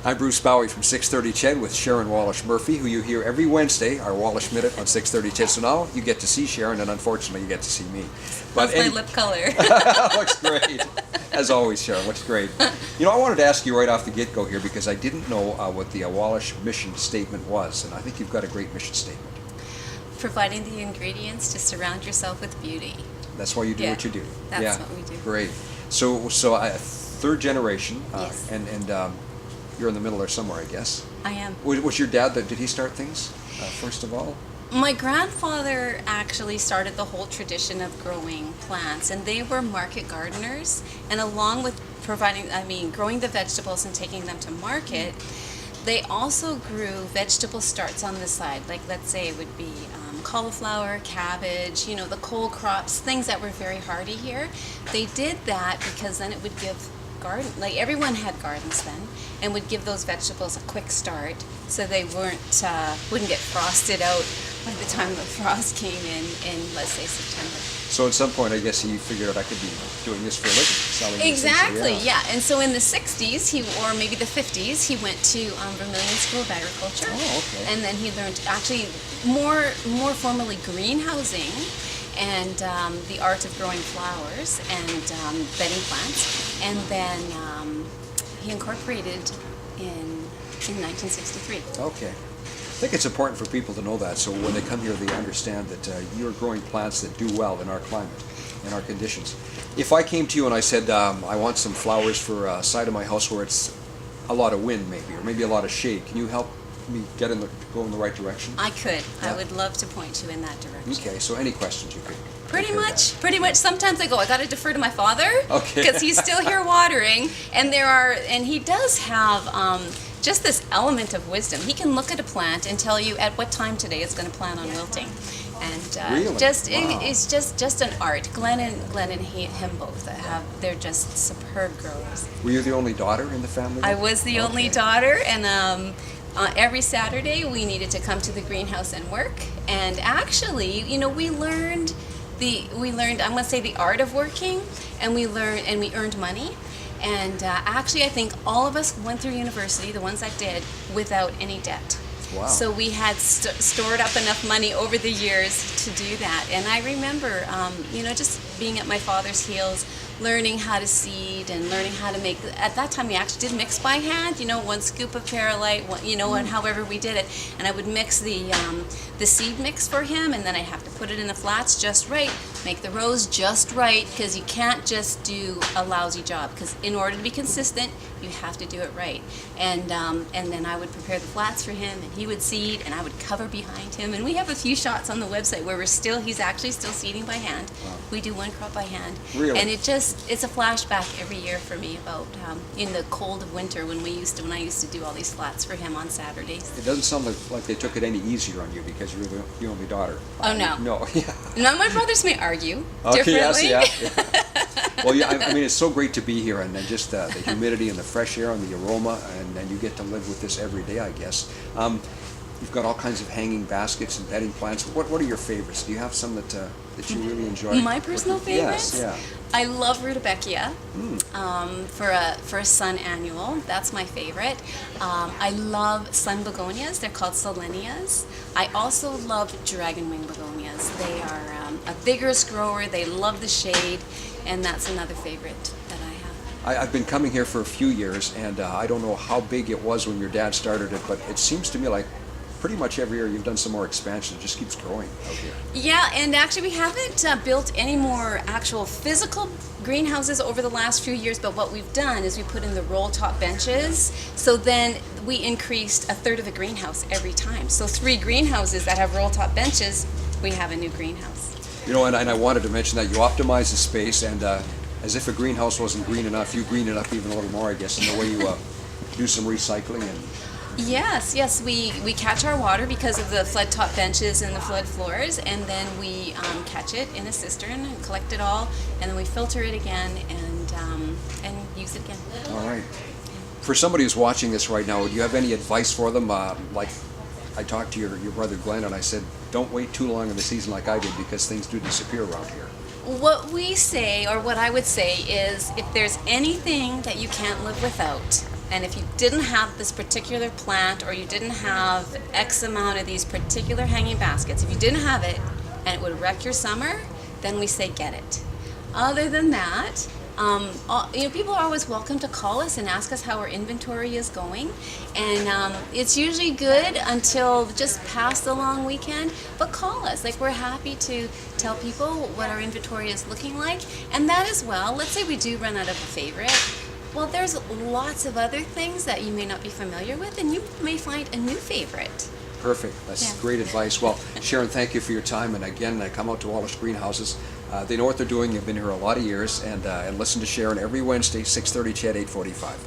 I'm Bruce Bowie from 630 CHED with Sharon Wallish Murphy, who you hear every Wednesday, our Wallish Minute on 630 CHED. So now you get to see Sharon, and unfortunately you get to see me. But my lip color. Looks great. As always, Sharon, looks great. You know, I wanted to ask you right off the get-go here because I didn't know what the Wallish mission statement was, and I think you've got a great mission statement. Providing the ingredients to surround yourself with beauty. That's why you do what you do. That's what we do. Great. So third generation, yes. and you're in the middle there somewhere, I guess. I am. Was your dad did he start things first of all? My grandfather actually started the whole tradition of growing plants, and they were market gardeners, and along with growing the vegetables and taking them to market, they also grew vegetable starts on the side. Like, let's say it would be cauliflower, cabbage, the cole crops, things that were very hardy here. They did that because then it would give everyone had gardens then, and would give those vegetables a quick start so they wouldn't get frosted out by the time the frost came in let's say September. So at some point, I guess he figured out I could be doing this for a living, selling Exactly, things, yeah. And so in the 60s, or maybe the 50s, he went to Vermilion School of Agriculture. Oh, okay. And then he learned actually more formally greenhousing and the art of growing flowers and bedding plants. And then he incorporated in 1963. Okay. I think it's important for people to know that, so when they come here, they understand that you're growing plants that do well in our climate, in our conditions. If I came to you and I said, I want some flowers for a side of my house where it's a lot of wind, maybe, or maybe a lot of shade, can you help me go in the right direction? I could. Yeah. I would love to point you in that direction. Okay, so any questions you could. Pretty much. Sometimes I got to defer to my father, Okay. because he's still here watering, and he does have just this element of wisdom. He can look at a plant and tell you at what time today it's going to plan on wilting, and Really? Wow. it's just an art. Glenn and him both they're just superb growers. Were you the only daughter in the family? I was the only daughter, and every Saturday we needed to come to the greenhouse and work. And actually, we learned I'm going to say the art of working, and we earned money. And actually, I think all of us went through university, the ones that did, without any debt. Wow. So we had stored up enough money over the years to do that. And I remember, just being at my father's heels, learning how to seed and learning how to make. At that time, we actually did mix by hand. One scoop of perlite, and however we did it. And I would mix the seed mix for him, and then I have to put it in the flats just right, make the rows just right, because you can't just do a lousy job. Because in order to be consistent, you have to do it right. And then I would prepare the flats for him, and he would seed, and I would cover behind him. And we have a few shots on the website where he's actually still seeding by hand. Wow. We do one crop by hand. Really? And it's a flashback every year for me about in the cold of winter when I used to do all these flats for him on Saturdays. It doesn't sound like they took it any easier on you because you're the only daughter. Oh, no. No, yeah. None of my brothers may argue Okay, differently. yes, yeah. Well, yeah, I mean, it's so great to be here, and then just the humidity and the fresh air and the aroma, and then you get to live with this every day, I guess. You've got all kinds of hanging baskets and bedding plants. What are your favorites? Do you have some that you really enjoy? My personal favorites? Yes, yeah. I love Rudbeckia for a sun annual. That's my favorite. I love sun begonias. They're called solenias. I also love dragonwing begonias. They are a vigorous grower. They love the shade, and that's another favorite that I have. I've been coming here for a few years, and I don't know how big it was when your dad started it, but it seems to me like pretty much every year you've done some more expansion. It just keeps growing out here. Yeah, and actually we haven't built any more actual physical greenhouses over the last few years, but what we've done is we put in the roll top benches, so then we increased a third of the greenhouse every time. So 3 greenhouses that have roll top benches, we have a new greenhouse. And I wanted to mention that you optimize the space, and as if a greenhouse wasn't green enough, you green it up even a little more, I guess, in the way you do some recycling and... Yes, we catch our water because of the flood top benches and the flood floors, and then we catch it in a cistern and collect it all, and then we filter it again and use it again. All right. For somebody who's watching this right now, do you have any advice for them? Like I talked to your brother Glenn, and I said, don't wait too long in the season like I did, because things do disappear around here. What we say, or what I would say, is if there's anything that you can't live without, And if you didn't have this particular plant, or you didn't have X amount of these particular hanging baskets, if you didn't have it and it would wreck your summer, then we say get it. Other than that, people are always welcome to call us and ask us how our inventory is going. And it's usually good until just past the long weekend, but call us. Like, we're happy to tell people what our inventory is looking like. And that as well, let's say we do run out of a favorite. Well, there's lots of other things that you may not be familiar with, and you may find a new favorite. Perfect. That's great advice. Well, Sharon, thank you for your time. And again, come out to Wallish Greenhouses. They know what they're doing. They've been here a lot of years. And listen to Sharon every Wednesday, 6:30 to 8:45.